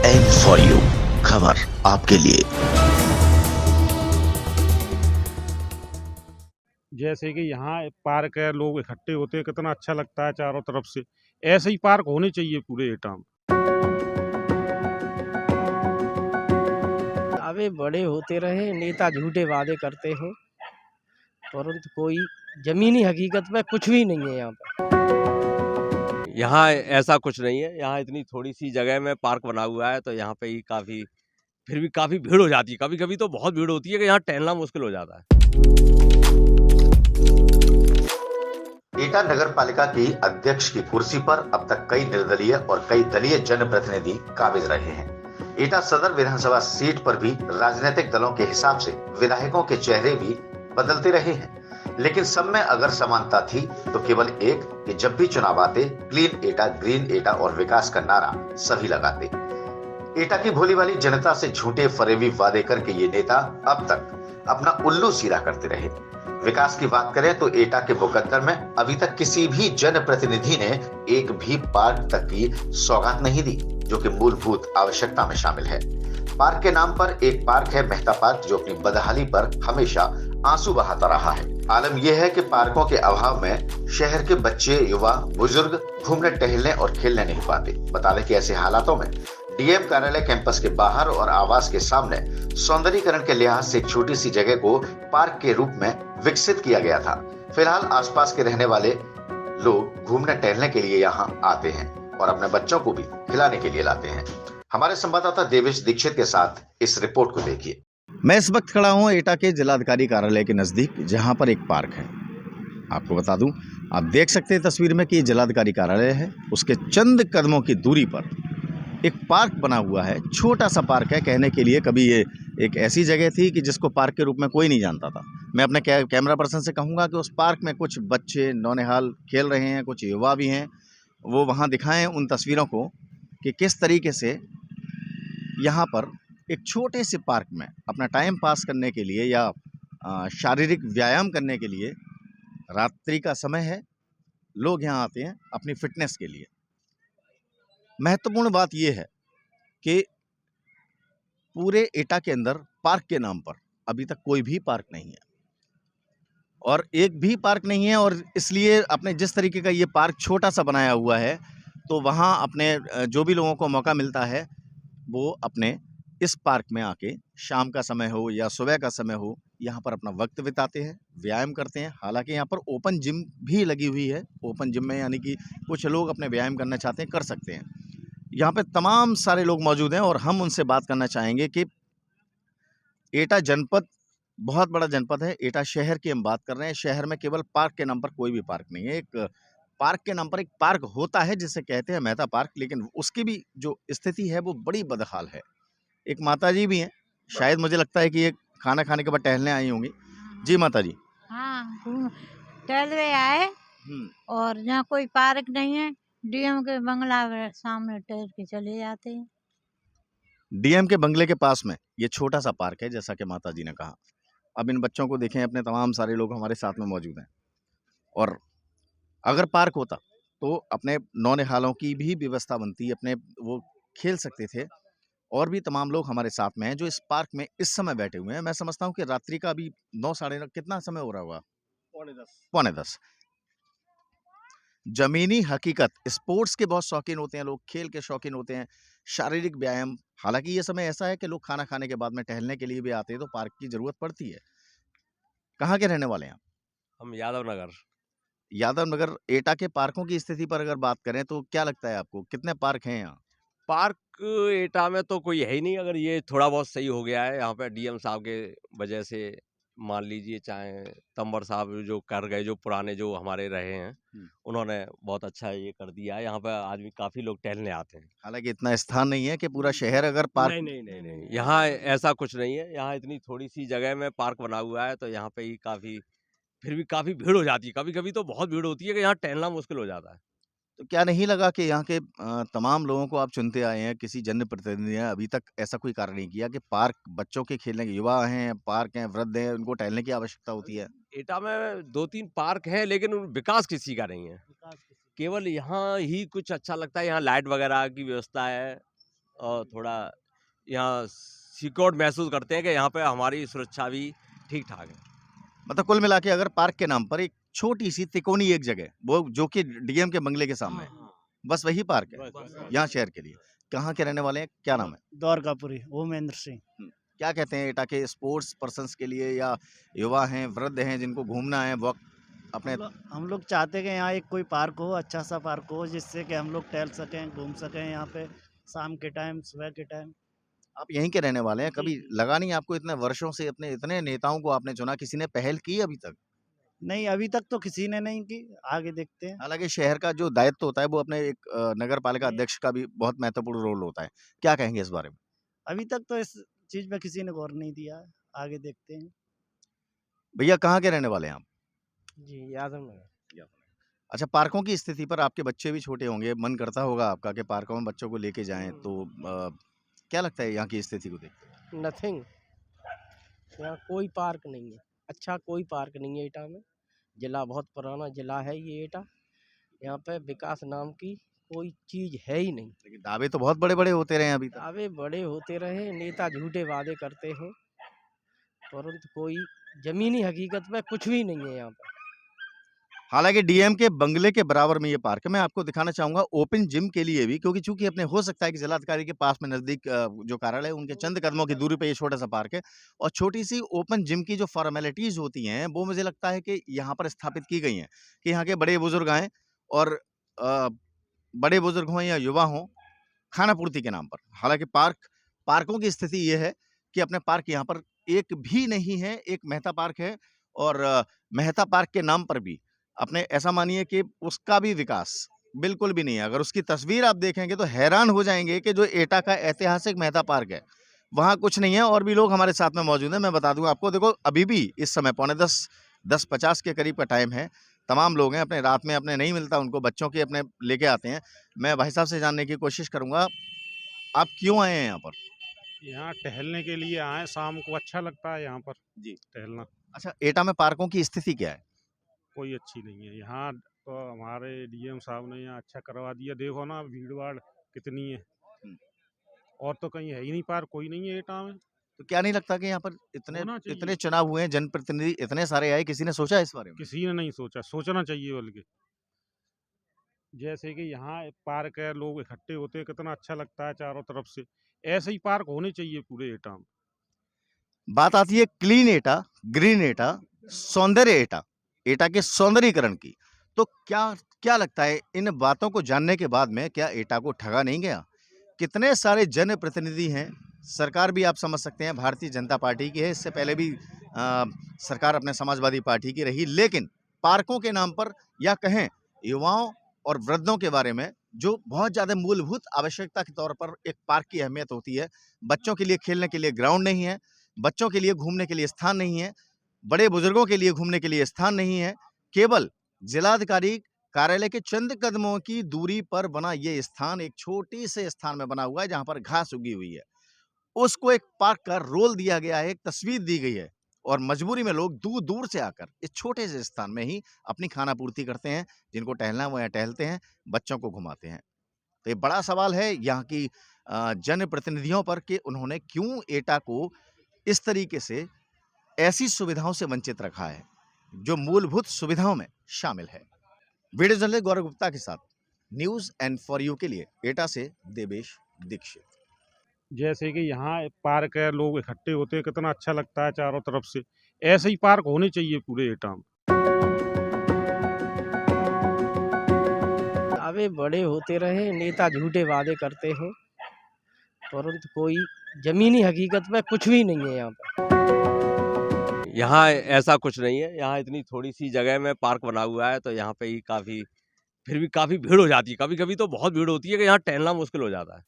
N for you, खबर आपके लिए। जैसे कि यहाँ एक पार्क है, लोग इकट्ठे होते हैं, कितना अच्छा लगता है चारों तरफ से। ऐसे ही पार्क होने चाहिए पूरे एटा में। अबे बड़े होते रहे, नेता झूठे वादे करते हैं, परंतु कोई जमीनी हकीकत में कुछ भी नहीं है यहाँ पर। यहाँ ऐसा कुछ नहीं है। यहाँ इतनी थोड़ी सी जगह में पार्क बना हुआ है, तो यहाँ पे ही फिर भी काफी भीड़ हो जाती है। कभी-कभी तो बहुत भीड़ होती है कि यहाँ टहलना मुश्किल हो जाता है। एटा नगर पालिका की अध्यक्ष की कुर्सी पर अब तक कई निर्दलीय और कई दलीय जनप्रतिनिधि काबिज रहे हैं। एटा सदर विधानसभा सीट पर भी राजनीतिक दलों के हिसाब से विधायकों के चेहरे भी बदलते रहे हैं, लेकिन सब में अगर समानता थी तो केवल एक कि जब भी चुनाव आते क्लीन एटा, ग्रीन एटा और विकास का नारा सभी लगाते। एटा की भोली वाली जनता से झूठे फरेबी वादे करके ये नेता अब तक अपना उल्लू सीधा करते रहे। विकास की बात करें तो एटा के मुकद्दर में अभी तक किसी भी जनप्रतिनिधि ने एक भी पार्क तक की सौगात नहीं दी, जो कि मूलभूत आवश्यकता में शामिल है। पार्क के नाम पर एक पार्क है मेहता पार्क, जो अपनी बदहाली पर हमेशा आंसू बहाता रहा है। आलम यह है कि पार्कों के अभाव में शहर के बच्चे, युवा, बुजुर्ग घूमने, टहलने और खेलने नहीं पाते। बता दें कि ऐसे हालातों में डीएम कार्यालय कैंपस के बाहर और आवास के सामने सौंदर्यीकरण के लिहाज से एक छोटी सी जगह को पार्क के रूप में विकसित किया गया था। फिलहाल आसपास के रहने वाले लोग घूमने टहलने के लिए यहाँ आते हैं और अपने बच्चों को भी खिलाने के लिए लाते हैं। हमारे संवाददाता देवेश दीक्षित के साथ इस रिपोर्ट को देखिए। मैं इस वक्त खड़ा हूँ एटा के जिलाधिकारी कार्यालय के नज़दीक, जहाँ पर एक पार्क है। आपको बता दूं, आप देख सकते हैं तस्वीर में कि ये जिलाधिकारी कार्यालय है। उसके चंद कदमों की दूरी पर एक पार्क बना हुआ है। छोटा सा पार्क है, कहने के लिए कभी ये एक ऐसी जगह थी कि जिसको पार्क के रूप में कोई नहीं जानता था। मैं अपने कैमरा पर्सन से कहूँगा कि उस पार्क में कुछ बच्चे नौनिहाल खेल रहे हैं, कुछ युवा भी हैं। वो वहाँ दिखाएं उन तस्वीरों को कि किस तरीके से यहाँ पर एक छोटे से पार्क में अपना टाइम पास करने के लिए या शारीरिक व्यायाम करने के लिए, रात्रि का समय है, लोग यहाँ आते हैं अपनी फिटनेस के लिए। महत्वपूर्ण बात यह है कि पूरे एटा के अंदर पार्क के नाम पर अभी तक कोई भी पार्क नहीं है, और एक भी पार्क नहीं है। और इसलिए अपने जिस तरीके का ये पार्क छोटा सा बनाया हुआ है, तो वहाँ अपने जो भी लोगों को मौका मिलता है वो अपने इस पार्क में आके शाम का समय हो या सुबह का समय हो, यहाँ पर अपना वक्त बिताते हैं, व्यायाम करते हैं। हालांकि यहाँ पर ओपन जिम भी लगी हुई है। ओपन जिम में यानी कि कुछ लोग अपने व्यायाम करना चाहते हैं, कर सकते हैं। यहाँ पे तमाम सारे लोग मौजूद हैं और हम उनसे बात करना चाहेंगे कि एटा जनपद बहुत बड़ा जनपद है। एटा शहर की हम बात कर रहे हैं। शहर में केवल पार्क के नाम पर कोई भी पार्क नहीं है। एक पार्क के नाम पर एक पार्क होता है जिसे कहते हैं मेहता पार्क, लेकिन उसकी भी जो स्थिति है वो बड़ी बदहाल है। एक माताजी भी हैं, शायद मुझे लगता है कि ये खाना खाने के बाद टहलने आई होंगी। जी माताजी। हाँ, टहलने आए और यहाँ कोई पार्क नहीं है, डीएम के बंगला के सामने टहल के चले जाते हैं। डीएम के बंगले के पास में ये छोटा सा पार्क है, जैसा कि माताजी ने कहा। अब इन बच्चों को देखें, अपने तमाम सारे लोग हमारे साथ में मौजूद हैं, और अगर पार्क होता तो अपने नौनिहालों की भी व्यवस्था बनती, अपने वो खेल सकते थे। और भी तमाम लोग हमारे साथ में हैं जो इस पार्क में इस समय बैठे हुए हैं। मैं समझता हूँ कि रात्रि का अभी 9 साढ़े 9 कितना समय हो रहा होगा? पौने 10। जमीनी हकीकत, स्पोर्ट्स के बहुत शौकीन होते हैं लोग, खेल के शौकीन होते हैं, शारीरिक व्यायाम। हालांकि ये समय ऐसा है कि लोग खाना खाने के बाद में टहलने के लिए भी आते हैं, तो पार्क की जरूरत पड़ती है। कहाँ के रहने वाले हैं आप? हम यादव नगर। यादव नगर। एटा के पार्कों की स्थिति पर अगर बात करें तो क्या लगता है आपको, कितने पार्क हैं यहाँ? पार्क एटा में तो कोई है ही नहीं। अगर ये थोड़ा बहुत सही हो गया है यहाँ पे डीएम साहब के वजह से, मान लीजिए, चाहे तंवर साहब जो कर गए, जो पुराने जो हमारे रहे हैं, उन्होंने बहुत अच्छा ये कर दिया है। यहाँ पे आदमी काफी लोग टहलने आते हैं। हालांकि इतना स्थान नहीं है कि पूरा शहर अगर पार्क। नहीं, यहाँ ऐसा कुछ नहीं है। यहाँ इतनी थोड़ी सी जगह में पार्क बना हुआ है, तो यहाँ पे ही फिर भी काफी भीड़ हो जाती है। कभी-कभी तो बहुत भीड़ होती है कि यहाँ टहलना मुश्किल हो जाता है। तो क्या नहीं लगा कि यहाँ के तमाम लोगों को आप चुनते आए हैं, किसी जनप्रतिनिधि ने अभी तक ऐसा कोई कार्य नहीं किया कि पार्क बच्चों के खेलने के, युवा हैं, पार्क हैं, वृद्ध हैं, उनको टहलने की आवश्यकता होती है? एटा में 2-3 पार्क हैं, लेकिन विकास किसी का नहीं है। केवल यहाँ ही कुछ अच्छा लगता है। यहाँ लाइट वगैरह की व्यवस्था है, और थोड़ा यहाँ सिक्योर महसूस करते हैं कि यहाँ पे हमारी सुरक्षा भी ठीक ठाक है। मतलब कुल मिला के अगर पार्क के नाम पर एक छोटी सी तिकोनी एक जगह, वो जो कि डीएम के बंगले के सामने है, बस वही पार्क है यहाँ शहर के लिए। कहाँ के रहने वाले हैं, क्या नाम है? द्वारकापुरी ओमेंद्र सिंह। क्या कहते हैं एटा के स्पोर्ट्स पर्सन्स के लिए, या युवा हैं, वृद्ध हैं, जिनको घूमना है वक्त अपने? हम लोग चाहते हैं कि यहाँ एक कोई पार्क हो, अच्छा सा पार्क हो, जिससे कि हम लोग टहल सकें, घूम सकें यहाँ पे शाम के टाइम, सुबह के टाइम। आप यहीं के रहने वाले हैं, जी, कभी जी। लगा नहीं आपको इतने वर्षों से अपने इतने नेताओं को आपने चुना, किसी ने पहल की अभी तक? नहीं, अभी तक तो किसी ने नहीं की, आगे देखते हैं। हालांकि शहर का जो दायित्व होता है वो अपने एक नगर पालिका अध्यक्ष का भी बहुत महत्वपूर्ण रोल होता है। क्या कहेंगे इस बारे में? अभी तक तो इस चीज़ में किसी ने गौर नहीं दिया है, आगे देखते हैं। भैया कहाँ के रहने वाले हैं आप? जी यादव नगर। अच्छा, पार्कों की स्थिति पर आपके बच्चे भी छोटे होंगे, मन करता होगा आपका कि पार्कों में बच्चों को लेके जाएं, तो क्या लगता है यहाँ की स्थिति को देखते हुए? नथिंग, यहाँ कोई पार्क नहीं है, अच्छा कोई पार्क नहीं है एटा में। जिला बहुत पुराना जिला है ये एटा, यहाँ पे विकास नाम की कोई चीज़ है ही नहीं। लेकिन दावे तो बहुत बड़े बड़े होते रहे हैं अभी तक। दावे बड़े होते रहे, नेता झूठे वादे करते हैं, परंतु कोई जमीनी हकीकत में कुछ भी नहीं है यहाँ पे। हालांकि डीएम के बंगले के बराबर में ये पार्क है। मैं आपको दिखाना चाहूंगा ओपन जिम के लिए भी, क्योंकि चूंकि अपने हो सकता है कि जिलाधिकारी के पास में नजदीक जो कार्यालय है उनके चंद कदमों की दूरी पे ये छोटा सा पार्क है, और छोटी सी ओपन जिम की जो फॉर्मेलिटीज होती हैं वो मुझे लगता है कि यहाँ पर स्थापित की गई हैं कि यहाँ के बड़े बुजुर्ग आए और बड़े बुजुर्ग हों या युवा हों, खाना पूर्ति के नाम पर। हालांकि पार्कों की स्थिति ये है कि अपने पार्क यहाँ पर एक भी नहीं है। एक मेहता पार्क है, और मेहता पार्क के नाम पर भी अपने ऐसा मानिए कि उसका भी विकास बिल्कुल भी नहीं है। अगर उसकी तस्वीर आप देखेंगे तो हैरान हो जाएंगे कि जो एटा का ऐतिहासिक मेहता पार्क है वहाँ कुछ नहीं है। और भी लोग हमारे साथ में मौजूद हैं, मैं बता दूं आपको। देखो, अभी भी इस समय 9:45 के करीब का टाइम है। तमाम लोग हैं, अपने रात में अपने नहीं मिलता उनको, बच्चों के अपने लेके आते हैं। मैं भाई साहब से जानने की कोशिश करूंगा, आप क्यों आए हैं यहाँ पर? यहाँ टहलने के लिए आए, शाम को अच्छा लगता है यहाँ पर जी। टहलना। अच्छा, एटा में पार्कों की स्थिति क्या है? कोई अच्छी नहीं है यहाँ, तो हमारे डीएम साहब ने यहाँ अच्छा करवा दिया। देखो ना भीड़ भाड़ कितनी है, और तो कहीं है ही नहीं पार्क, कोई नहीं है एटा में। तो क्या नहीं लगता कि यहाँ पर इतने होना चाहिए। इतने चुनाव हुए हैं, जनप्रतिनिधि इतने सारे आए, किसी ने सोचा इस बारे में? किसी ने नहीं सोचा, सोचना चाहिए बल्कि। जैसे कि यहाँ एक पार्क है, लोग इकट्ठे होते हैं, कितना अच्छा लगता है चारों तरफ से। ऐसे ही पार्क होने चाहिए पूरे एटा में। बात आती है क्लीन एटा, ग्रीन एटा, सौंदर्य एटा, एटा के सौंदर्यीकरण की। तो क्या लगता है, इन बातों को जानने के बाद में क्या एटा को ठगा नहीं गया? कितने सारे जनप्रतिनिधि हैं, सरकार भी आप समझ सकते हैं भारतीय जनता पार्टी की है, इससे पहले भी सरकार अपने समाजवादी पार्टी की रही, लेकिन पार्कों के नाम पर, या कहें युवाओं और वृद्धों के बारे में, जो बहुत ज़्यादा मूलभूत आवश्यकता के तौर पर एक पार्क की अहमियत होती है। बच्चों के लिए खेलने के लिए ग्राउंड नहीं है, बच्चों के लिए घूमने के लिए स्थान नहीं है, बड़े बुजुर्गों के लिए घूमने के लिए स्थान नहीं है। केवल जिलाधिकारी कार्यालय के चंद कदमों की दूरी पर बना ये स्थान एक छोटी से स्थान में बना हुआ है, जहां पर घास उगी हुई है। उसको एक पार्क का रोल दिया गया है, एक तस्वीर दी गई है, और मजबूरी में लोग दूर दूर से आकर इस छोटे से स्थान में ही अपनी खाना पूर्ति करते हैं। जिनको टहलना है वो यहाँ टहलते हैं, बच्चों को घुमाते हैं। तो ये बड़ा सवाल है यहाँ की जनप्रतिनिधियों पर कि उन्होंने क्यों एटा को इस तरीके से ऐसी सुविधाओं से वंचित रखा है जो मूलभूत सुविधाओं में शामिल है। वीडियो जर्नलिस्ट गौरव गुप्ता के साथ न्यूज़ एंड फॉर यू के लिए एटा से देवेश दीक्षित। जैसे कि यहाँ एक पार्क है, लोग इकट्ठे होते हैं, कितना अच्छा लगता है चारों तरफ से। ऐसे ही पार्क होने चाहिए पूरे एटा में। दावे बड़े होते रहे, नेता झूठे वादे करते हैं, परंतु कोई जमीनी हकीकत में कुछ भी नहीं है यहाँ पे। यहाँ ऐसा कुछ नहीं है। यहाँ इतनी थोड़ी सी जगह में पार्क बना हुआ है, तो यहाँ पे ही फिर भी काफ़ी भीड़ हो जाती है। कभी-कभी तो बहुत भीड़ होती है कि यहाँ टहलना मुश्किल हो जाता है।